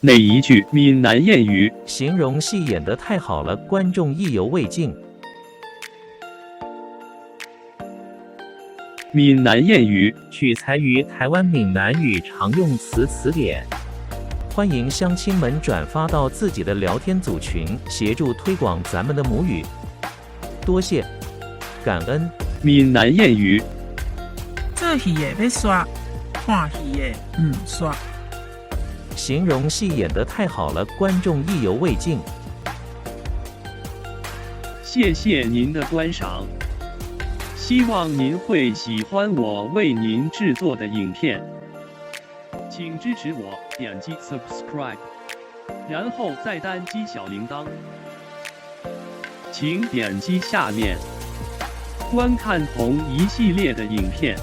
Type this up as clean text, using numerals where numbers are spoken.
哪一句闽南谚语形容戏演得太好了，观众意犹未尽。闽南谚语取材于台湾闽南语常用词词典。欢迎乡亲们转发到自己的聊天组群，协助推广咱们的母语。多谢，感恩。闽南谚语做戏的要刷，看戏的唔刷。形容戏演得太好了，观众意犹未尽。谢谢您的观赏，希望您会喜欢我为您制作的影片，请支持我，点击 subscribe， 然后再单击小铃铛，请点击下面观看同一系列的影片。